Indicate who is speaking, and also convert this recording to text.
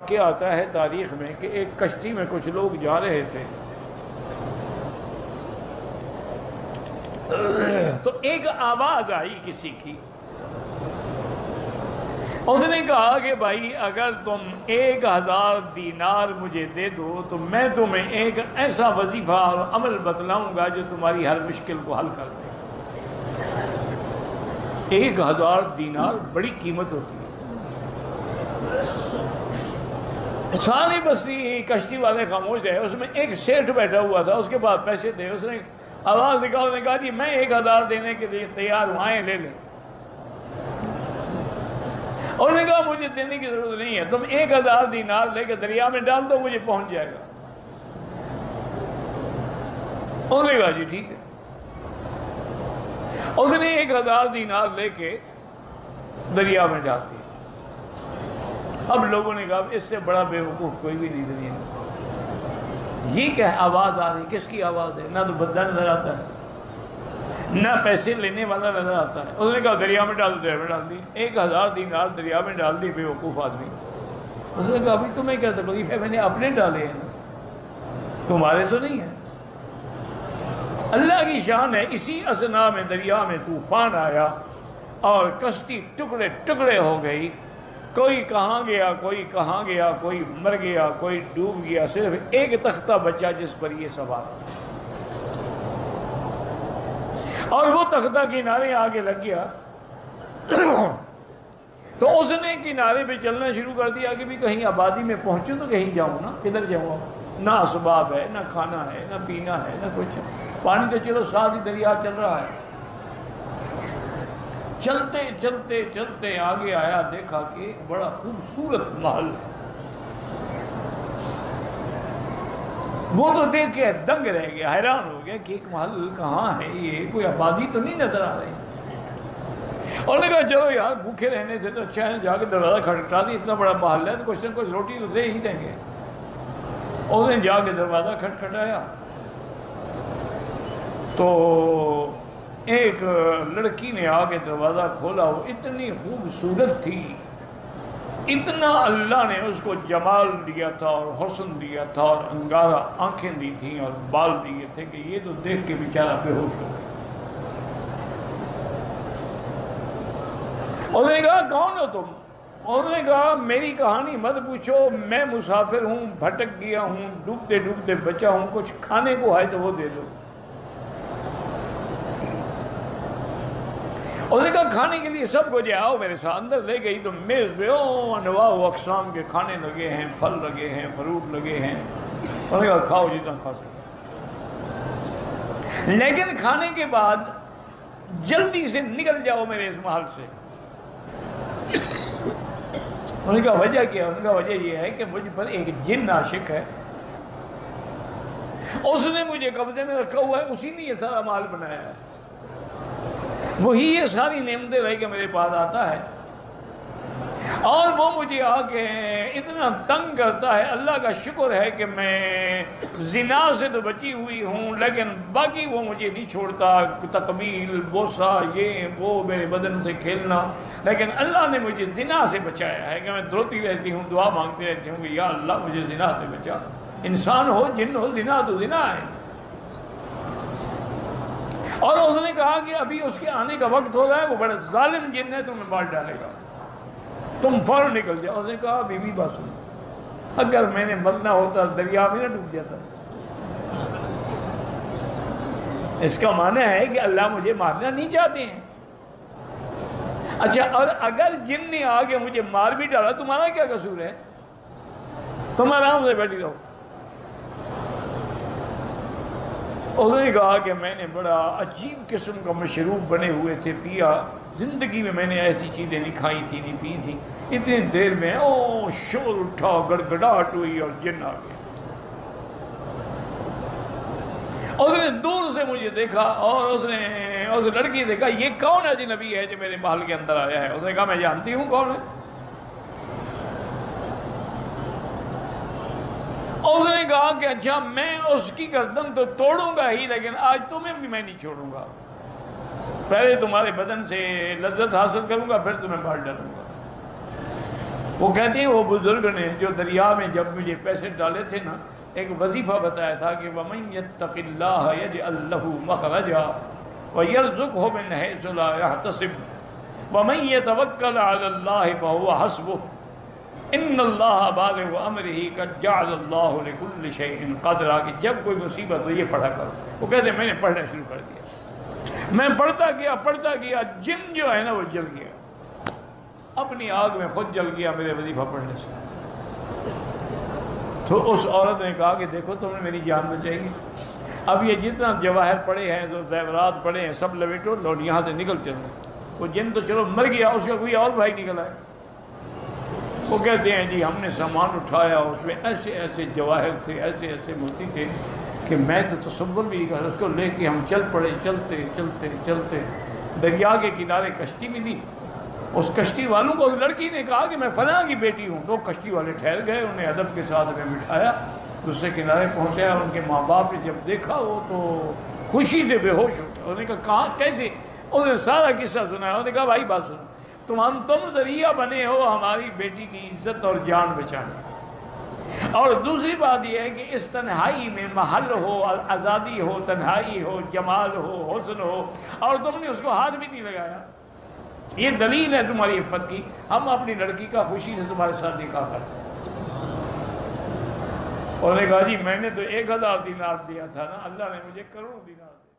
Speaker 1: کیا آتا ہے تاریخ میں کہ ایک کشتی میں کچھ لوگ جا رہے تھے، تو ایک آواز آئی کسی کی. اس نے کہا کہ بھائی اگر تم 1000 دینار مجھے دے دو تو میں تمہیں ایک ایسا وظیفہ اور عمل بتلاؤں گا جو تمہاری ہر مشکل کو حل کر دے. 1000 دینار بڑی قیمت ہوتی ہے. سارے بستی کشتی والے خاموش رہے. اس میں ایک سیٹھ بیٹھا ہوا تھا، اس کے پاس پیسے تھے. اس نے آواز نکالا، نے کہا جی میں 1000 دینے کے لیے تیار ہوں، آئیں لے لیں. اور نے کہا مجھے دینے کی ضرورت نہیں ہے، تم 1000 دینار لے کے دریا میں ڈال دو، مجھے پہنچ جائے گا. انہوں نے کہا جی ٹھیک ہے. اس نے 1000 دینار لے کے دریا میں ڈال دیا. اب لوگوں نے کہا اس سے بڑا بے وقوف کوئی بھی نہیں دنیا میں. یہ کیا آواز آ رہی، کس کی آواز ہے؟ نہ تو بندہ نظر آتا ہے، نہ پیسے لینے والا نظر آتا ہے. اس نے کہا دریا میں ڈال دو، میں ڈال دی. 1000 دینار دریا میں ڈال دی بے وقوف آدمی. اس نے کہا ابھی تمہیں کیا تکلیف ہے، میں نے اپنے ڈالے ہیں، تمہارے تو نہیں ہیں. اللہ کی شان ہے. اسی اثنا میں دریا میں طوفان آیا اور کشتی ٹکڑے ٹکڑے ہو گئی. کوئی کہاں گیا، کوئی کہاں گیا، کوئی مر گیا، کوئی ڈوب گیا. صرف ایک تختہ بچا جس پر یہ سوار تھا، اور وہ تختہ کنارے آگے لگ گیا. تو اس نے کنارے پہ چلنا شروع کر دیا کہ بھی کہیں آبادی میں پہنچوں تو کہیں جاؤں نا، کدھر جاؤں؟ نہ اسباب ہے، نہ کھانا ہے، نہ پینا ہے، نہ کچھ. پانی تو چلو ساتھ ہی دریا چل رہا ہے. چلتے چلتے چلتے آگے آیا، دیکھا کہ ایک بڑا خوبصورت محل ہے. وہ تو دیکھ کے دنگ رہ گیا، حیران ہو گیا کہ ایک محل کہاں ہے، یہ کوئی آبادی تو نہیں نظر آ رہی. اور نے کہا چلو یار بھوکے رہنے سے تو اچھا ہے جا کے دروازہ کھٹکھٹا دی، اتنا بڑا محل ہے تو کچھ نہ کچھ روٹی تو دے ہی دیں گے. اس نے جا کے دروازہ کھٹکھٹایا تو ایک لڑکی نے آ کے دروازہ کھولا. وہ اتنی خوبصورت تھی، اتنا اللہ نے اس کو جمال دیا تھا اور حسن دیا تھا اور انگارہ آنکھیں دی تھیں اور بال دیے تھے کہ یہ تو دیکھ کے بیچارہ بے ہوش ہو گیا. انہوں نے کہا کون ہو تم؟ انہوں نے کہا میری کہانی مت پوچھو، میں مسافر ہوں، بھٹک گیا ہوں، ڈوبتے ڈوبتے بچا ہوں، کچھ کھانے کو ہے تو وہ دے دو. انہوں نے کہا کھانے کے لیے سب کو جو آؤ میرے ساتھ. اندر لے گئی تو میز پہ انواع و اقسام کے کھانے لگے ہیں، پھل لگے ہیں، فروٹ لگے ہیں. انہوں نے کہا کھاؤ جتنا کھا سکتے، لیکن کھانے کے بعد جلدی سے نکل جاؤ میرے اس محل سے. انہوں نے کہا وجہ کیا؟ انہوں نے کہا وجہ یہ ہے کہ مجھ پر ایک جن عاشق ہے، اس نے مجھے قبضے میں رکھا ہوا ہے، اسی نے یہ سارا مال بنایا ہے، وہی یہ ساری نعمتیں لے کے میرے پاس آتا ہے اور وہ مجھے آ کے اتنا تنگ کرتا ہے. اللہ کا شکر ہے کہ میں زنا سے تو بچی ہوئی ہوں، لیکن باقی وہ مجھے نہیں چھوڑتا. تقبیل، بوسہ، یہ وہ، میرے بدن سے کھیلنا. لیکن اللہ نے مجھے زنا سے بچایا ہے کہ میں روتی رہتی ہوں، دعا مانگتی رہتی ہوں کہ یا اللہ مجھے زنا سے بچا. انسان ہو، جن ہو، زنا تو زنا ہے. اور اس نے کہا کہ ابھی اس کے آنے کا وقت ہو رہا ہے، وہ بڑا ظالم جن ہے، تمہیں مار ڈالے گا، تم فوراً نکل جاؤ. اس نے کہا بی بی بات سنو، اگر میں نے مرنا ہوتا دریا میں نہ ڈوب جاتا. اس کا معنی ہے کہ اللہ مجھے مارنا نہیں چاہتے ہیں. اچھا، اور اگر جن نے آگے مجھے مار بھی ڈالا تمہارا کیا قصور ہے؟ تم آرام سے بیٹھی رہو. اس نے کہا کہ میں نے بڑا عجیب قسم کا مشروب بنے ہوئے تھے پیا، زندگی میں میں نے ایسی چیزیں نہیں کھائی تھی، نہیں پی تھی. اتنی دیر میں شور اٹھا، گڑگڑاہٹ ہوئی اور جن آ گیا. اس نے دور سے مجھے دیکھا اور اس نے اس لڑکی سے کہا یہ کون اجنبی ہے جو میرے محل کے اندر آیا ہے؟ اس نے کہا میں جانتی ہوں کون ہے. اس نے کہا کہ اچھا میں اس کی گردن تو توڑوں گا ہی، لیکن آج تمہیں بھی میں نہیں چھوڑوں گا. پہلے تمہارے بدن سے لذت حاصل کروں گا، پھر تمہیں مار ڈالوں گا. وہ کہتے ہیں وہ بزرگ نے جو دریا میں جب مجھے پیسے ڈالے تھے نا، ایک وظیفہ بتایا تھا کہ وَمَن يَتَّقِ اللَّهَ يَجْعَل لَّهُ مَخْرَجًا وَيَرْزُقْهُ مِنْ حَيْثُ لَا يَحْتَسِبُ وَمَن يَتَوَكَّلْ عَلَى اللَّهِ فَهُوَ حَسْبُهُ إِنَّ اللَّهَ بَالِغُ أَمْرِهِ قَدْ جَعَلَ اللَّهُ لِكُلِّ شَيْءٍ قَدْرًا، کہ جب کوئی مصیبت ہو یہ پڑھا کرو۔ وہ کہتے ہیں میں نے پڑھنا شروع کر دیا، میں پڑھتا گیا، جن جو ہے نا وہ جل گیا، اپنی آگ میں خود جل گیا میرے وظیفہ پڑھنے سے۔ تو اس عورت نے کہا کہ دیکھو تم نے میری جان بچائی گی، اب یہ جتنا جواہر پڑے ہیں، جو زیورات پڑے ہیں، سب لپیٹو لوٹ یہاں سے نکل چلو۔ وہ جن تو چلو مر گیا، اس کا کوئی اور بھائی نکل آئے۔ وہ کہتے ہیں جی ہم نے سامان اٹھایا، اس میں ایسے ایسے جواہر تھے، ایسے ایسے موتی تھے کہ میں تو تصور بھی نہیں کر، اس کو لے کے ہم چل پڑے، چلتے چلتے چلتے دریا کے کنارے کشتی ملی۔ اس کشتی والوں کو لڑکی نے کہا کہ میں فلاں کی بیٹی ہوں، تو کشتی والے ٹھہر گئے، انہیں ادب کے ساتھ میں بٹھایا، دوسرے کنارے پہنچایا۔ ان کے ماں باپ نے جب دیکھا وہ تو خوشی سے بے ہوش ہو گئے۔ انہوں نے کہا کہاں کیسے؟ انہوں نے سارا قصہ سنایا۔ انہوں نے کہا بھائی بات سنو، تم ذریعہ بنے ہو ہماری بیٹی کی عزت اور جان بچانے، اور دوسری بات یہ ہے کہ اس تنہائی میں محل ہو، آزادی ہو، تنہائی ہو، جمال ہو، حسن ہو، اور تم نے اس کو ہاتھ بھی نہیں لگایا، یہ دلیل ہے تمہاری عفت کی، ہم اپنی لڑکی کا خوشی سے تمہارے ساتھ نکاح کرتے ہیں۔ اور نے کہا جی میں نے تو 1000 دینار دیا تھا نا، اللہ نے مجھے کروڑوں دینار دیا۔